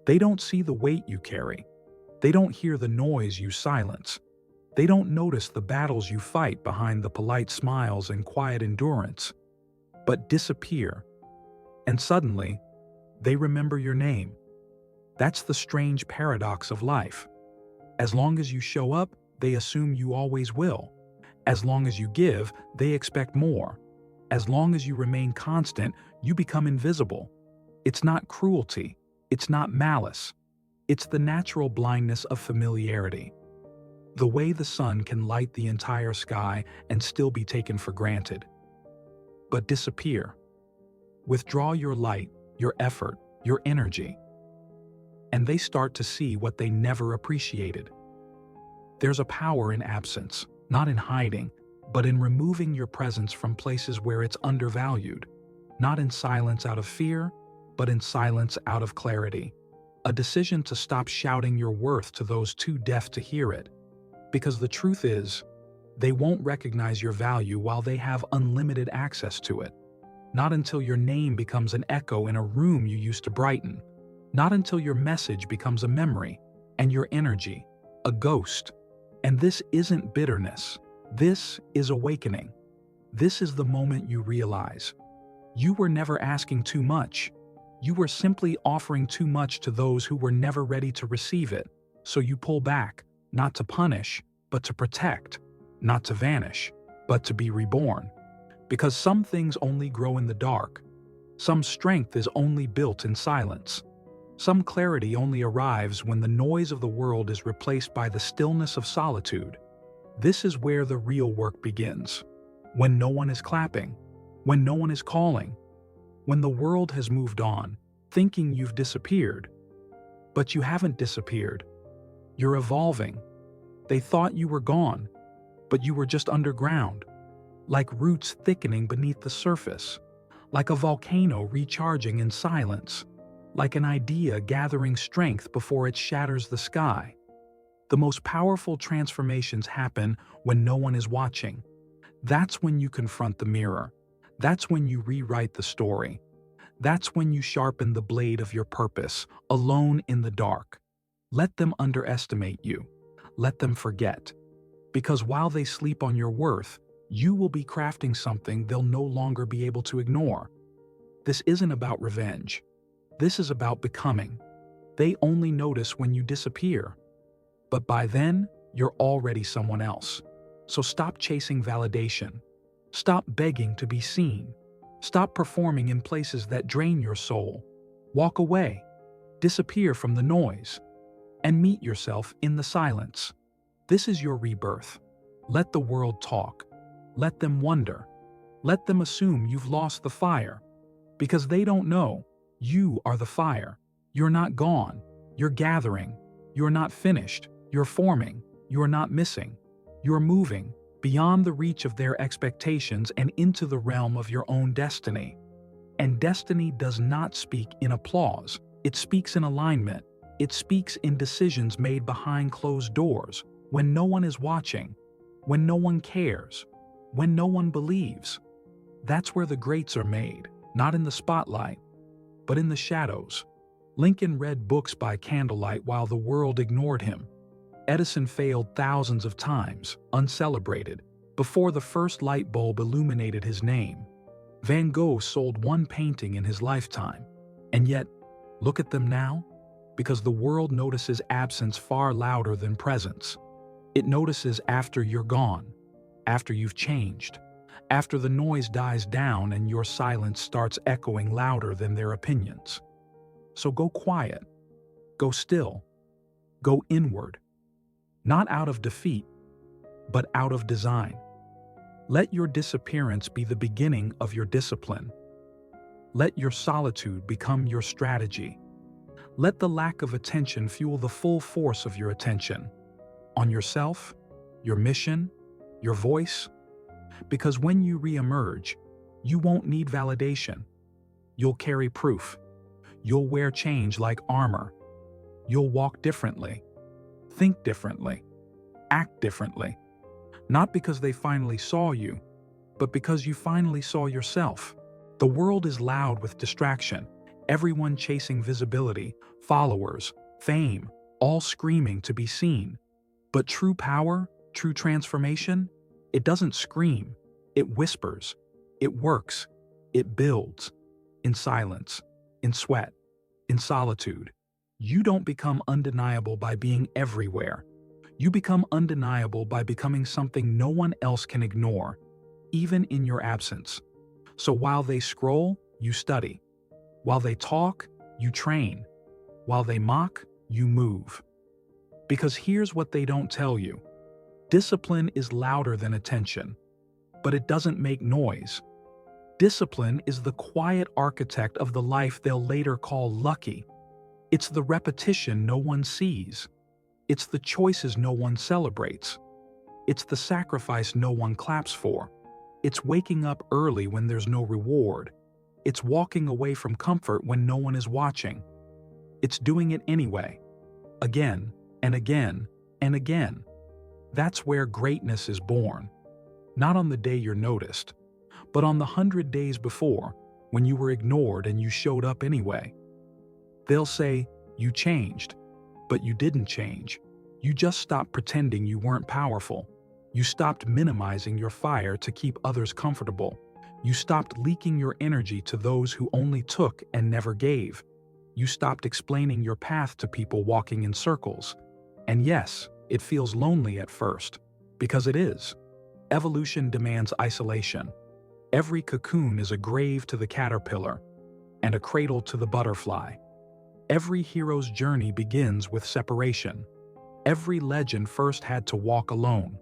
They don't see the weight you carry. They don't hear the noise you silence. They don't notice the battles you fight behind the polite smiles and quiet endurance. But disappear, and suddenly, they remember your name. That's the strange paradox of life. As long as you show up, they assume you always will. As long as you give, they expect more. As long as you remain constant, you become invisible. It's not cruelty. It's not malice. It's the natural blindness of familiarity. The way the sun can light the entire sky and still be taken for granted. But disappear. Withdraw your light, your effort, your energy. And they start to see what they never appreciated. There's a power in absence, not in hiding, but in removing your presence from places where it's undervalued. Not in silence out of fear, but in silence out of clarity. A decision to stop shouting your worth to those too deaf to hear it. Because the truth is, they won't recognize your value while they have unlimited access to it. Not until your name becomes an echo in a room you used to brighten. Not until your message becomes a memory, and your energy, a ghost. And this isn't bitterness. This is awakening. This is the moment you realize. You were never asking too much. You were simply offering too much to those who were never ready to receive it. So you pull back, not to punish, but to protect. Not to vanish, but to be reborn. Because some things only grow in the dark. Some strength is only built in silence. Some clarity only arrives when the noise of the world is replaced by the stillness of solitude. This is where the real work begins. When no one is clapping. When no one is calling. When the world has moved on, thinking you've disappeared. But you haven't disappeared. You're evolving. They thought you were gone, but you were just underground. Like roots thickening beneath the surface. Like a volcano recharging in silence. Like an idea gathering strength before it shatters the sky. The most powerful transformations happen when no one is watching. That's when you confront the mirror. That's when you rewrite the story. That's when you sharpen the blade of your purpose, alone in the dark. Let them underestimate you. Let them forget. Because while they sleep on your worth, you will be crafting something they'll no longer be able to ignore. This isn't about revenge. This is about becoming. They only notice when you disappear. But by then, you're already someone else. So stop chasing validation. Stop begging to be seen. Stop performing in places that drain your soul. Walk away. Disappear from the noise. And meet yourself in the silence. This is your rebirth. Let the world talk. Let them wonder. Let them assume you've lost the fire. Because they don't know. You are the fire. You're not gone. You're gathering. You're not finished. You're forming. You're not missing. You're moving beyond the reach of their expectations and into the realm of your own destiny. And destiny does not speak in applause. It speaks in alignment. It speaks in decisions made behind closed doors, when no one is watching, when no one cares, when no one believes. That's where the greats are made, not in the spotlight, but in the shadows. Lincoln read books by candlelight while the world ignored him. Edison failed thousands of times, uncelebrated, before the first light bulb illuminated his name. Van Gogh sold one painting in his lifetime. And yet, look at them now, because the world notices absence far louder than presence. It notices after you're gone, after you've changed, after the noise dies down and your silence starts echoing louder than their opinions. So go quiet, go still, go inward. Not out of defeat, but out of design. Let your disappearance be the beginning of your discipline. Let your solitude become your strategy. Let the lack of attention fuel the full force of your attention. On yourself, your mission, your voice. Because when you re-emerge, you won't need validation. You'll carry proof. You'll wear change like armor. You'll walk differently. Think differently, act differently. Not because they finally saw you, but because you finally saw yourself. The world is loud with distraction. everyone chasing visibility, followers, fame, all screaming to be seen. But true power, true transformation, it doesn't scream, it whispers, it works, it builds, in silence, in sweat, in solitude. You don't become undeniable by being everywhere. You become undeniable by becoming something no one else can ignore, even in your absence. So while they scroll, you study. While they talk, you train. While they mock, you move. Because here's what they don't tell you. Discipline is louder than attention, but it doesn't make noise. Discipline is the quiet architect of the life they'll later call lucky. It's the repetition no one sees. It's the choices no one celebrates. It's the sacrifice no one claps for. It's waking up early when there's no reward. It's walking away from comfort when no one is watching. It's doing it anyway, again and again and again. That's where greatness is born. Not on the day you're noticed, but on the 100 days before, when you were ignored and you showed up anyway. They'll say, you changed, but you didn't change. You just stopped pretending you weren't powerful. You stopped minimizing your fire to keep others comfortable. You stopped leaking your energy to those who only took and never gave. You stopped explaining your path to people walking in circles. And yes, it feels lonely at first, because it is. Evolution demands isolation. Every cocoon is a grave to the caterpillar and a cradle to the butterfly. Every hero's journey begins with separation. Every legend first had to walk alone.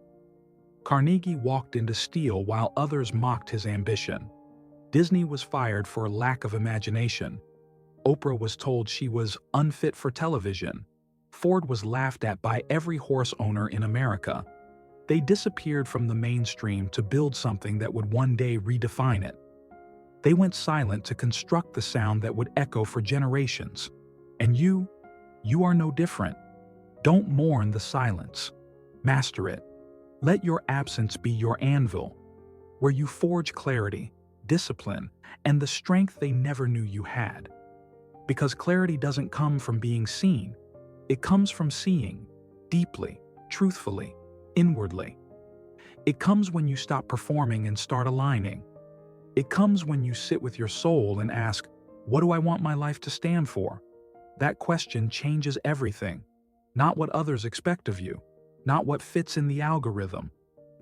Carnegie walked into steel while others mocked his ambition. Disney was fired for lack of imagination. Oprah was told she was unfit for television. Ford was laughed at by every horse owner in America. They disappeared from the mainstream to build something that would one day redefine it. They went silent to construct the sound that would echo for generations. And you are no different. Don't mourn the silence. Master it. Let your absence be your anvil, where you forge clarity, discipline, and the strength they never knew you had. Because clarity doesn't come from being seen. It comes from seeing, deeply, truthfully, inwardly. It comes when you stop performing and start aligning. It comes when you sit with your soul and ask, what do I want my life to stand for? That question changes everything. Not what others expect of you, not what fits in the algorithm,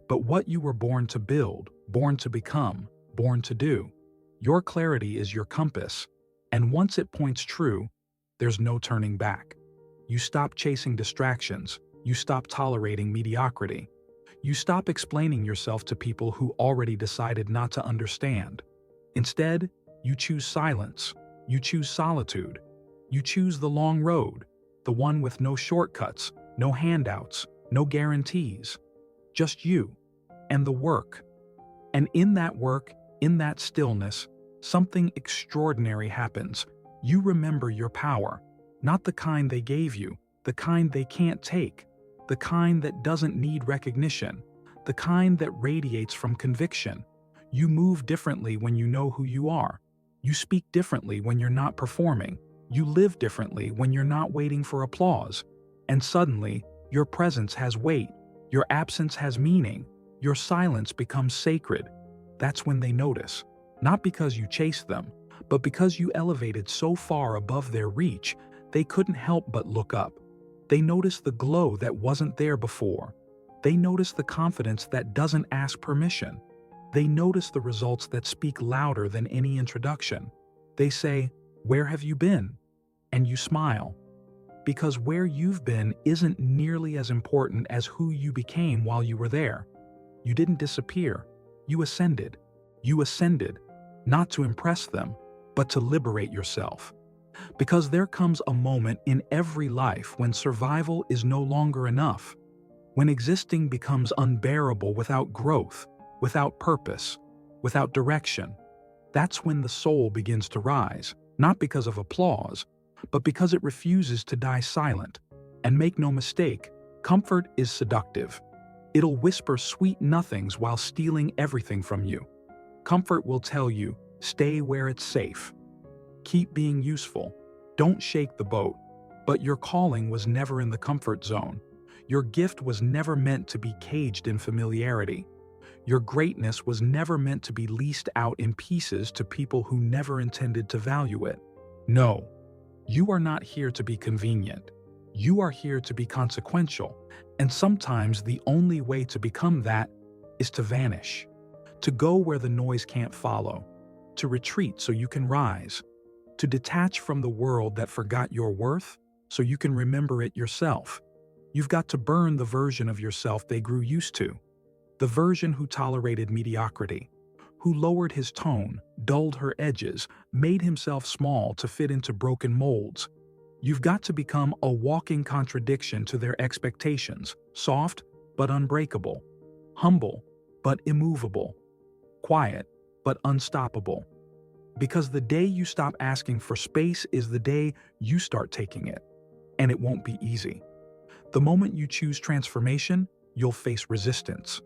but what you were born to build, born to become, born to do. Your clarity is your compass, and once it points true, there's no turning back. You stop chasing distractions. You stop tolerating mediocrity. You stop explaining yourself to people who already decided not to understand. Instead, you choose silence. You choose solitude. You choose the long road, the one with no shortcuts, no handouts, no guarantees. Just you and the work. And in that work, in that stillness, something extraordinary happens. You remember your power, not the kind they gave you, the kind they can't take, the kind that doesn't need recognition, the kind that radiates from conviction. You move differently when you know who you are. You speak differently when you're not performing. You live differently when you're not waiting for applause. And suddenly, your presence has weight. Your absence has meaning. Your silence becomes sacred. That's when they notice. Not because you chased them, but because you elevated so far above their reach, they couldn't help but look up. They noticed the glow that wasn't there before. They noticed the confidence that doesn't ask permission. They notice the results that speak louder than any introduction. They say, "Where have you been?" And you smile. Because where you've been isn't nearly as important as who you became while you were there. You didn't disappear. You ascended. You ascended, not to impress them, but to liberate yourself. Because there comes a moment in every life when survival is no longer enough, when existing becomes unbearable without growth, without purpose, without direction. That's when the soul begins to rise, not because of applause, but because it refuses to die silent. And make no mistake, comfort is seductive. It'll whisper sweet nothings while stealing everything from you. Comfort will tell you, stay where it's safe. Keep being useful. Don't shake the boat. But your calling was never in the comfort zone. Your gift was never meant to be caged in familiarity. Your greatness was never meant to be leased out in pieces to people who never intended to value it. No, you are not here to be convenient. You are here to be consequential, and sometimes the only way to become that is to vanish, to go where the noise can't follow, to retreat so you can rise, to detach from the world that forgot your worth so you can remember it yourself. You've got to burn the version of yourself they grew used to, the version who tolerated mediocrity, who lowered his tone, dulled her edges, made himself small to fit into broken molds. You've got to become a walking contradiction to their expectations, soft but unbreakable, humble but immovable, quiet but unstoppable. Because the day you stop asking for space is the day you start taking it. And it won't be easy. The moment you choose transformation, you'll face resistance.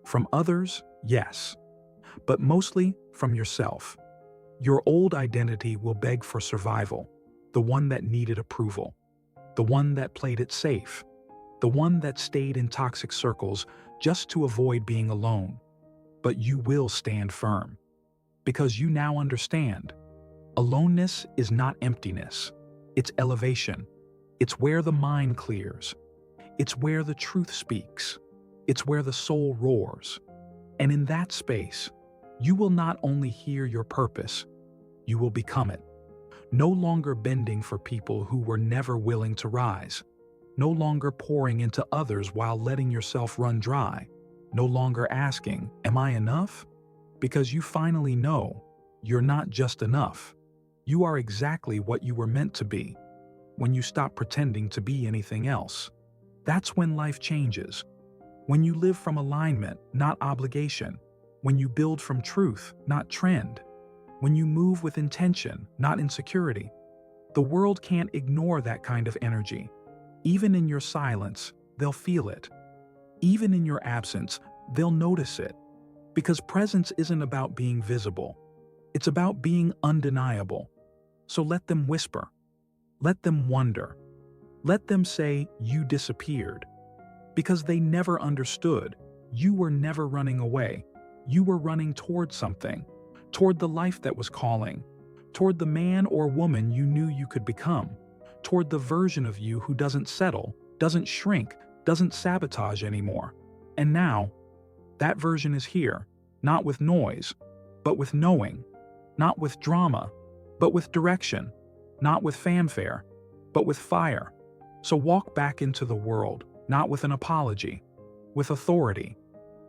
From others, yes, but mostly from yourself. Your old identity will beg for survival, the one that needed approval, the one that played it safe, the one that stayed in toxic circles just to avoid being alone. But you will stand firm, because you now understand. Aloneness is not emptiness, it's elevation. It's where the mind clears. It's where the truth speaks. It's where the soul roars. And in that space, you will not only hear your purpose, you will become it. No longer bending for people who were never willing to rise. No longer pouring into others while letting yourself run dry. No longer asking, "Am I enough?" Because you finally know you're not just enough. You are exactly what you were meant to be. When you stop pretending to be anything else. That's when life changes. When you live from alignment, not obligation. When you build from truth, not trend. When you move with intention, not insecurity. The world can't ignore that kind of energy. Even in your silence, they'll feel it. Even in your absence, they'll notice it. Because presence isn't about being visible. It's about being undeniable. So let them whisper. Let them wonder. Let them say you disappeared. Because they never understood. You were never running away. You were running toward something. Toward the life that was calling. Toward the man or woman you knew you could become. Toward the version of you who doesn't settle, doesn't shrink, doesn't sabotage anymore. And now, that version is here. Not with noise, but with knowing. Not with drama, but with direction. Not with fanfare, but with fire. So walk back into the world, not with an apology, with authority.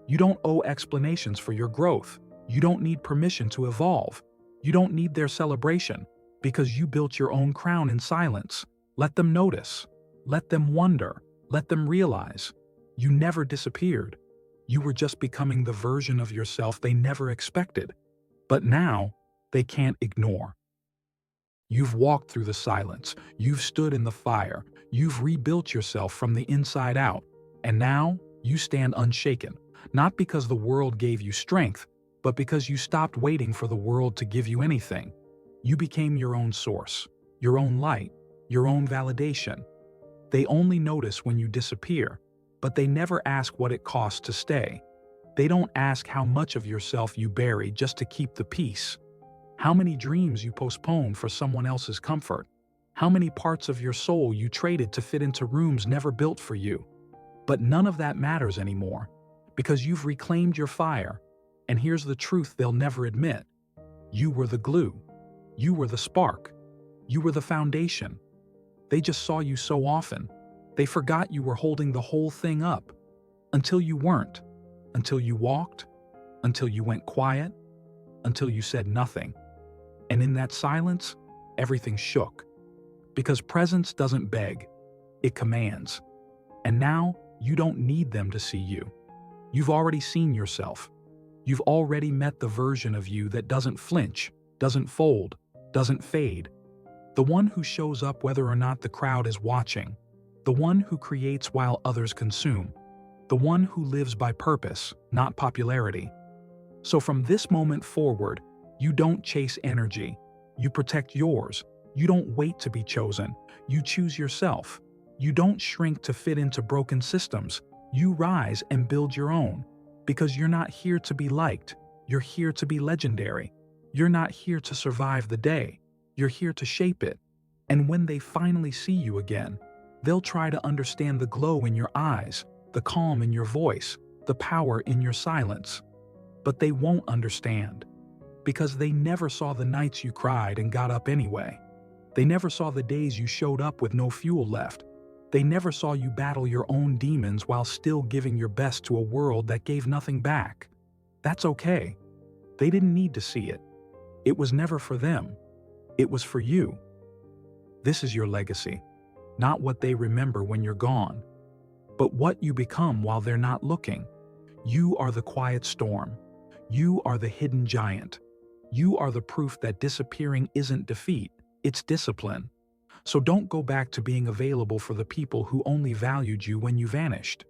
You don't owe explanations for your growth. You don't need permission to evolve. You don't need their celebration, because you built your own crown in silence. Let them notice. Let them wonder. Let them realize. You never disappeared. You were just becoming the version of yourself they never expected. But now, they can't ignore. You've walked through the silence, you've stood in the fire, you've rebuilt yourself from the inside out, and now you stand unshaken, not because the world gave you strength, but because you stopped waiting for the world to give you anything. You became your own source, your own light, your own validation. They only notice when you disappear, but they never ask what it costs to stay. They don't ask how much of yourself you bury just to keep the peace. How many dreams you postponed for someone else's comfort. How many parts of your soul you traded to fit into rooms never built for you. But none of that matters anymore, because you've reclaimed your fire. And here's the truth they'll never admit. You were the glue. You were the spark. You were the foundation. They just saw you so often. They forgot you were holding the whole thing up. Until you weren't. Until you walked. Until you went quiet. Until you said nothing. And in that silence, everything shook. Because presence doesn't beg, it commands. And now, you don't need them to see you. You've already seen yourself. You've already met the version of you that doesn't flinch, doesn't fold, doesn't fade. The one who shows up whether or not the crowd is watching. The one who creates while others consume. The one who lives by purpose, not popularity. So from this moment forward, you don't chase energy. You protect yours. You don't wait to be chosen. You choose yourself. You don't shrink to fit into broken systems. You rise and build your own. Because you're not here to be liked. You're here to be legendary. You're not here to survive the day. You're here to shape it. And when they finally see you again, they'll try to understand the glow in your eyes, the calm in your voice, the power in your silence. But they won't understand. Because they never saw the nights you cried and got up anyway. They never saw the days you showed up with no fuel left. They never saw you battle your own demons while still giving your best to a world that gave nothing back. That's okay. They didn't need to see it. It was never for them. It was for you. This is your legacy. Not what they remember when you're gone, but what you become while they're not looking. You are the quiet storm. You are the hidden giant. You are the proof that disappearing isn't defeat, it's discipline. So don't go back to being available for the people who only valued you when you vanished.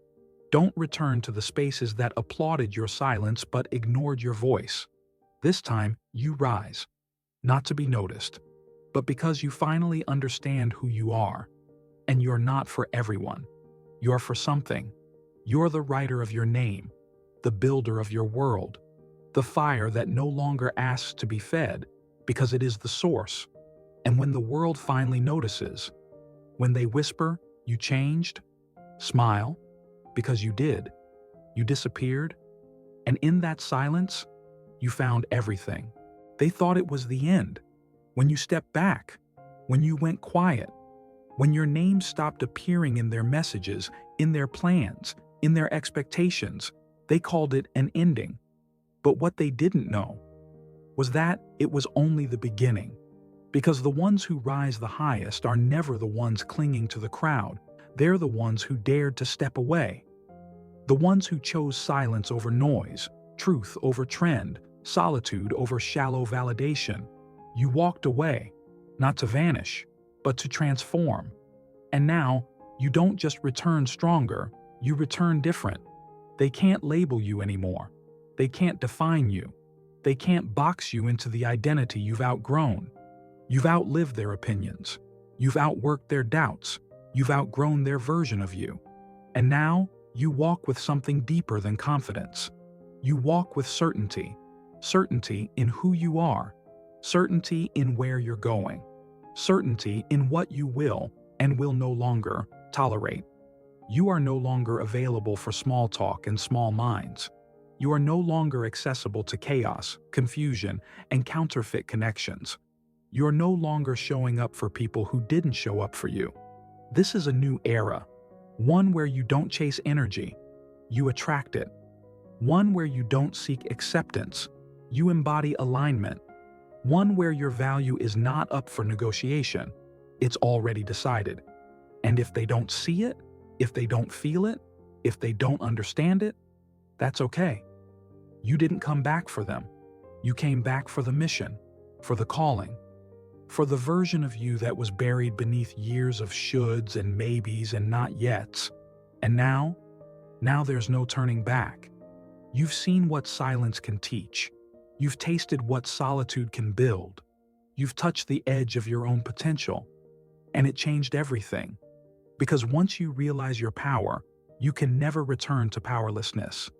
Don't return to the spaces that applauded your silence but ignored your voice. This time, you rise. Not to be noticed, but because you finally understand who you are. And you're not for everyone. You're for something. You're the writer of your name, the builder of your world, the fire that no longer asks to be fed because it is the source. And when the world finally notices, when they whisper, "You changed," smile, because you did. You disappeared, and in that silence, you found everything. They thought it was the end. When you stepped back, when you went quiet, when your name stopped appearing in their messages, in their plans, in their expectations, they called it an ending. But what they didn't know was that it was only the beginning. Because the ones who rise the highest are never the ones clinging to the crowd. They're the ones who dared to step away. The ones who chose silence over noise, truth over trend, solitude over shallow validation. You walked away, not to vanish, but to transform. And now, you don't just return stronger, you return different. They can't label you anymore. They can't define you. They can't box you into the identity you've outgrown. You've outlived their opinions. You've outworked their doubts. You've outgrown their version of you. And now, you walk with something deeper than confidence. You walk with certainty. Certainty in who you are. Certainty in where you're going. Certainty in what you will and will no longer tolerate. You are no longer available for small talk and small minds. You are no longer accessible to chaos, confusion, and counterfeit connections. You're no longer showing up for people who didn't show up for you. This is a new era, one where you don't chase energy, you attract it. One where you don't seek acceptance, you embody alignment. One where your value is not up for negotiation, it's already decided. And if they don't see it, if they don't feel it, if they don't understand it, that's okay. You didn't come back for them. You came back for the mission, for the calling, for the version of you that was buried beneath years of shoulds and maybes and not yets. And now there's no turning back. You've seen what silence can teach. You've tasted what solitude can build. You've touched the edge of your own potential. And it changed everything. Because once you realize your power, you can never return to powerlessness.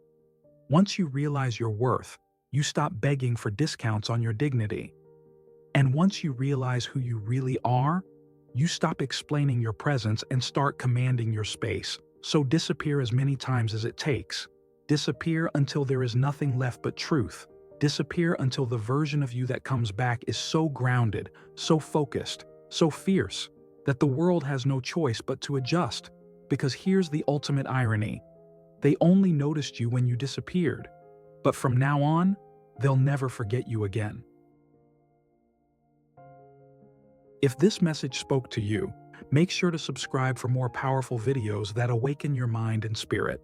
Once you realize your worth, you stop begging for discounts on your dignity. And once you realize who you really are, you stop explaining your presence and start commanding your space. So disappear as many times as it takes. Disappear until there is nothing left but truth. Disappear until the version of you that comes back is so grounded, so focused, so fierce, that the world has no choice but to adjust. Because here's the ultimate irony. They only noticed you when you disappeared. But from now on, they'll never forget you again. If this message spoke to you, make sure to subscribe for more powerful videos that awaken your mind and spirit.